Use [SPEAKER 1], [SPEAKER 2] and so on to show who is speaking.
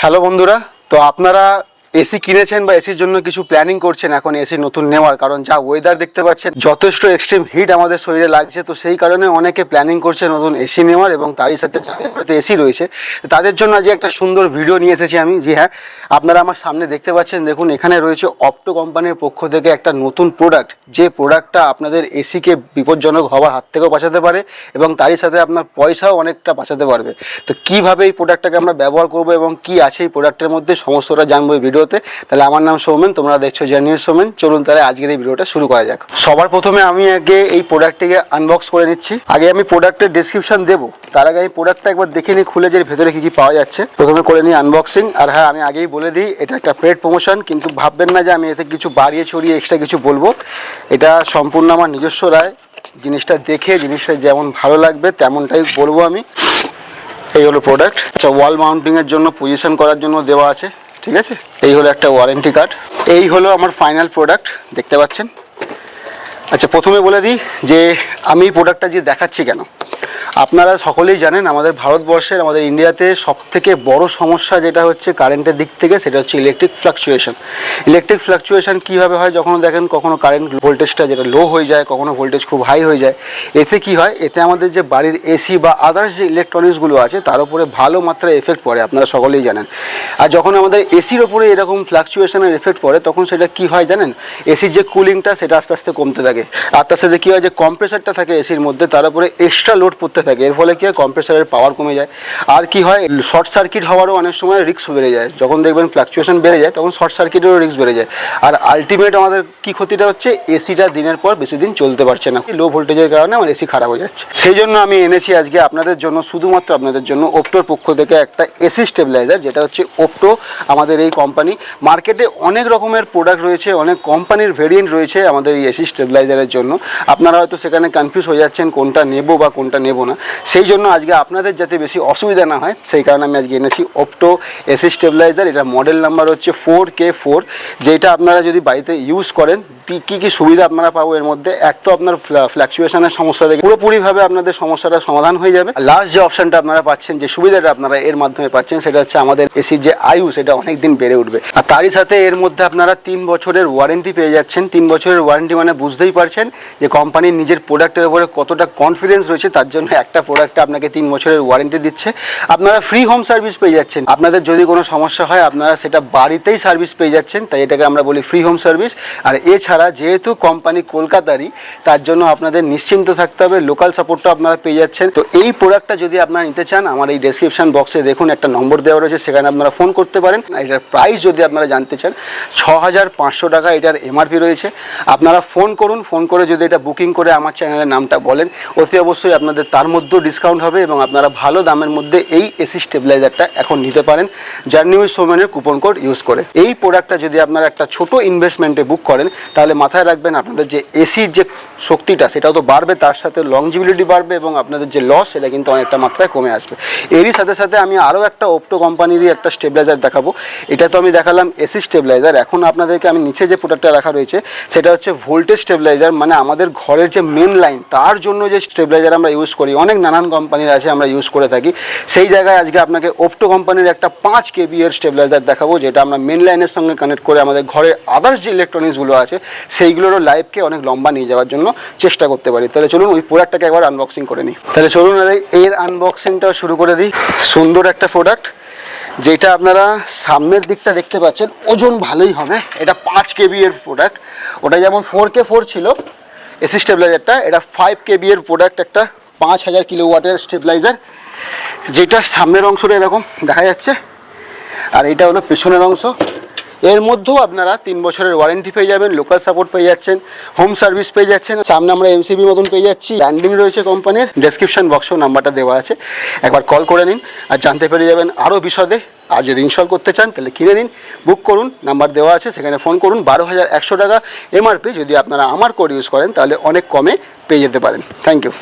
[SPEAKER 1] Hello বন্ধুরা, তো আপনারা এসি কিনেছেন বা এসির জন্য কিছু প্ল্যানিং করছেন এখন এসি নতুন নেওয়ার, কারণ যা ওয়েদার দেখতে পাচ্ছেন যথেষ্ট এক্সট্রিম হিট আমাদের শরীরে লাগছে। তো সেই কারণে অনেকে প্ল্যানিং করছে নতুন এসি নেওয়ার, এবং তারই সাথে এসি রয়েছে তাদের জন্য আজকে একটা সুন্দর ভিডিও নিয়ে এসেছি আমি। জি হ্যাঁ, আপনারা আমার সামনে দেখতে পাচ্ছেন, দেখুন এখানে রয়েছে অপ্টো কোম্পানির পক্ষ থেকে একটা নতুন প্রোডাক্ট, যে প্রোডাক্টটা আপনাদের এসিকে বিপজ্জনক হওয়ার হাত থেকেও বাঁচাতে পারে এবং তারই সাথে আপনার পয়সাও অনেকটা বাঁচাতে পারবে। তো কীভাবে এই প্রোডাক্টটাকে আমরা ব্যবহার করবো এবং কী আছে এই প্রোডাক্টের মধ্যে সমস্তটা জানবো এই ভিডিওতে। তাহলে আমার নাম সৌমেন, তোমরা দেখছো জার্নি সৌমেন। চলুন তাহলে আজকের এই ভিডিওটা শুরু করা যাক। সবার প্রথমে আমি আগে এই প্রোডাক্টটিকে আনবক্স করে নিচ্ছি। আগে আমি প্রোডাক্টের ডেসক্রিপশন দেবো, তার আগে আমি প্রোডাক্টটা একবার দেখে নিই খুলে, যে ভেতরে কী কী পাওয়া যাচ্ছে। প্রথমে করে নিই আনবক্সিং। আর হ্যাঁ, আমি আগেই বলে দিই এটা একটা পেড প্রমোশন, কিন্তু ভাববেন না যে আমি এতে কিছু বাড়িয়ে ছড়িয়ে এক্সট্রা কিছু বলবো। এটা সম্পূর্ণ আমার নিজস্ব রায়, জিনিসটা দেখে জিনিসটা যেমন ভালো লাগবে তেমনটাই বলবো আমি। এই হলো প্রোডাক্ট। আচ্ছা, ওয়াল মাউন্টিংয়ের জন্য পজিশন করার জন্য দেওয়া আছে, ঠিক আছে। এই হলো একটা ওয়ারেন্টি কার্ড। এই হলো আমার ফাইনাল প্রোডাক্ট, দেখতে পাচ্ছেন। আচ্ছা, প্রথমে বলে দিই যে আমি এই প্রোডাক্টটা যে দেখাচ্ছি কেন। আপনারা সকলেই জানেন আমাদের ভারতবর্ষের, আমাদের ইন্ডিয়াতে সবথেকে বড় সমস্যা যেটা হচ্ছে কারেন্টের দিক থেকে, সেটা হচ্ছে ইলেকট্রিক ফ্লাকচুয়েশন। ইলেকট্রিক ফ্লাকচুয়েশন কীভাবে হয়, যখন দেখেন কখনো কারেন্ট ভোল্টেজটা যেটা লো হয়ে যায়, কখনো ভোল্টেজ খুব হাই হয়ে যায়। এতে কি হয়, এতে আমাদের যে বাড়ির এসি বা আদার্স যে ইলেকট্রনিক্সগুলো আছে তার উপরে ভালো মাত্রায় এফেক্ট পড়ে, আপনারা সকলেই জানেন। আর যখন আমাদের এসির ওপরে এরকম ফ্লাকচুয়েশনের এফেক্ট পড়ে, তখন সেটা কি হয় জানেন, এসির যে কুলিংটা সেটা আস্তে আস্তে কমতে থাকে। আর তার সাথে কী হয়, যে কম্প্রেসারটা থাকে এসির মধ্যে, তার উপরে এক্সট্রা লোড পড়তে থাকে। এর ফলে কি হয়, কম্প্রেসারের পাওয়ার কমে যায়। আর কি হয়, শর্ট সার্কিট হওয়ারও অনেক সময় রিস্ক বেড়ে যায়। যখন দেখবেন ফ্লাকচুয়েশন বেড়ে যায়, তখন শর্ট সার্কিটেরও রিস্ক বেড়ে যায়। আর আলটিমেট আমাদের কি ক্ষতিটা হচ্ছে, এসিটা দিনের পর বেশি দিন চলতে পারছে না, লো ভোল্টেজের কারণে আমার এসি খারাপ হয়ে যাচ্ছে। সেই জন্য আমি এনেছি আজকে আপনাদের জন্য, শুধুমাত্র আপনাদের জন্য, অপ্টোর পক্ষ থেকে একটা এসি স্টেবিলাইজার, যেটা হচ্ছে অপ্টো। আমাদের এই কোম্পানি, মার্কেটে অনেক রকমের প্রোডাক্ট রয়েছে, অনেক কোম্পানির ভেরিয়েন্ট রয়েছে আমাদের এই এসি স্টেবিলাইজারের জন্য। আপনারা হয়তো সেখানে কনফিউজ হয়ে যাচ্ছেন কোনটা নেব বা কোনটা নেব না। সেই জন্য আজকে আপনাদের যাতে বেশি অসুবিধা না হয়, সেই কারণে আমি আজকে এনেছি অপ্টো এসি স্টেবিলাইজার। এটা মডেল নাম্বার হচ্ছে 4K4। যেটা আপনারা যদি বাড়িতে ইউজ করেন, কী কী সুবিধা আপনারা পাবো এর মধ্যে, এক তো আপনার ফ্লাকচুয়েশনের সমস্যা থেকে পুরোপুরিভাবে আপনাদের সমস্যাটা সমাধান হয়ে যাবে। লাস্ট যে অপশানটা আপনারা পাচ্ছেন, যে সুবিধাটা আপনারা এর মাধ্যমে পাচ্ছেন, সেটা হচ্ছে আমাদের এসির যে আয়ু সেটা অনেক দিন বেড়ে উঠবে। আর তারই সাথে এর মধ্যে আপনারা 3 বছরের ওয়ারেন্টি পেয়ে যাচ্ছেন। 3 বছরের ওয়ারেন্টি মানে বুঝতেই পারছেন যে কোম্পানির নিজের প্রোডাক্টের উপরে কতটা কনফিডেন্স রয়েছে। তার জন্য একটা প্রোডাক্টে আপনাকে 3 বছরের ওয়ারেন্টি দিচ্ছে। আপনারা ফ্রি হোম সার্ভিস পেয়ে যাচ্ছেন। আপনাদের যদি কোনো সমস্যা হয়, আপনারা সেটা বাড়িতেই সার্ভিস পেয়ে যাচ্ছেন, তাই এটাকে আমরা বলি ফ্রি হোম সার্ভিস। আর এছাড়া যেহেতু কোম্পানি কলকাতারই, তার জন্য আপনাদের নিশ্চিন্ত থাকতে হবে, লোকাল সাপোর্টটা আপনারা পেয়ে যাচ্ছেন। তো এই প্রোডাক্টটা যদি আপনারা নিতে চান, আমার এই ডেসক্রিপশন বক্সে দেখুন একটা নম্বর দেওয়া রয়েছে, সেখানে আপনারা ফোন করতে পারেন। এটার প্রাইস যদি আপনারা জানতে চান, 6500 টাকা এটার এমআরপি রয়েছে। আপনারা ফোন করুন, ফোন করে যদি এটা বুকিং করে আমার চ্যানেলের নামটা বলেন, অতি অবশ্যই আপনাদের তার মধ্যেও ডিসকাউন্ট হবে এবং আপনারা ভালো দামের মধ্যে এই এসি স্টেবিলাইজারটা এখন নিতে পারেন জার্নি উইথ সৌমেনের কুপন কোড ইউজ করে। এই প্রোডাক্টটা যদি আপনারা একটা ছোট ইনভেস্টমেন্টে বুক করেন, তাহলে মাথায় রাখবেন আপনাদের যে এসির যে শক্তিটা সেটাও তো বাড়বে, তার সাথে লংজিবিলিটি বাড়বে এবং আপনাদের যে লস সেটা কিন্তু অনেকটা মাত্রায় কমে আসবে। এরই সাথে সাথে আমি আরও একটা অপ্টো কোম্পানিরই একটা স্টেবিলাইজার দেখাবো। এটা তো আমি দেখালাম এসি স্টেবিলাইজার, এখন আপনাদেরকে আমি নিচে যে প্রোডাক্টটা রাখা রয়েছে সেটা হচ্ছে ভোল্টেজ স্টেবিলাইজার। মানে আমাদের ঘরের যে মেন লাইন, তার জন্য যে স্টেবিলাইজার আমরা ইউজ করি, অনেক নানান কোম্পানির আছে, আমরা ইউজ করে থাকি। সেই জায়গায় আজকে আপনাকে অপ্টো কোম্পানির একটা 5 kV এর স্টেবিলাইজার দেখাবো, যেটা আমরা মেন লাইনের সঙ্গে কানেক্ট করে আমাদের ঘরের আদার্স যে ইলেকট্রনিক্সগুলো আছে সেইগুলোরও লাইফকে অনেক লম্বা নিয়ে যাওয়ার জন্য চেষ্টা করতে পারি। তাহলে চলুন ওই প্রোডাক্টটাকে একবার আনবক্সিং করে নিই। তাহলে চলুন এর আনবক্সিংটাও শুরু করে দিই। সুন্দর একটা প্রোডাক্ট, যেটা আপনারা সামনের দিকটা দেখতে পাচ্ছেন, ওজন ভালোই হবে। এটা 5 kV এর প্রোডাক্ট। ওটা যেমন 4K4 ছিল এসি স্টেবিলাইজারটা, এটা 5 kV এর প্রোডাক্ট, একটা 5000 কিলোওয়াটের স্টেবিলাইজার, যেটা সামনের অংশটা এরকম দেখা যাচ্ছে, আর এটা হলো পেছনের অংশ। এর মধ্যেও আপনারা 3 বছরের ওয়ারেন্টি পেয়ে যাবেন, লোকাল সাপোর্ট পেয়ে যাচ্ছেন, হোম সার্ভিস পেয়ে যাচ্ছেন। সামনে আমরা এমসিবি মতন পেয়ে যাচ্ছি, ব্র্যান্ডিং রয়েছে কোম্পানির। ডেসক্রিপশন বক্সেও নাম্বারটা দেওয়া আছে, একবার কল করে নিন আর জানতে পেরে যাবেন আরও বিশদে। আর যদি ইনস্টল করতে চান তাহলে কিনে নিন, বুক করুন, নাম্বার দেওয়া আছে, সেখানে ফোন করুন। 12100 টাকা এমআরপি। যদি আপনারা আমার কোড ইউজ করেন তাহলে অনেক কমে পেয়ে যেতে পারেন। Thank you.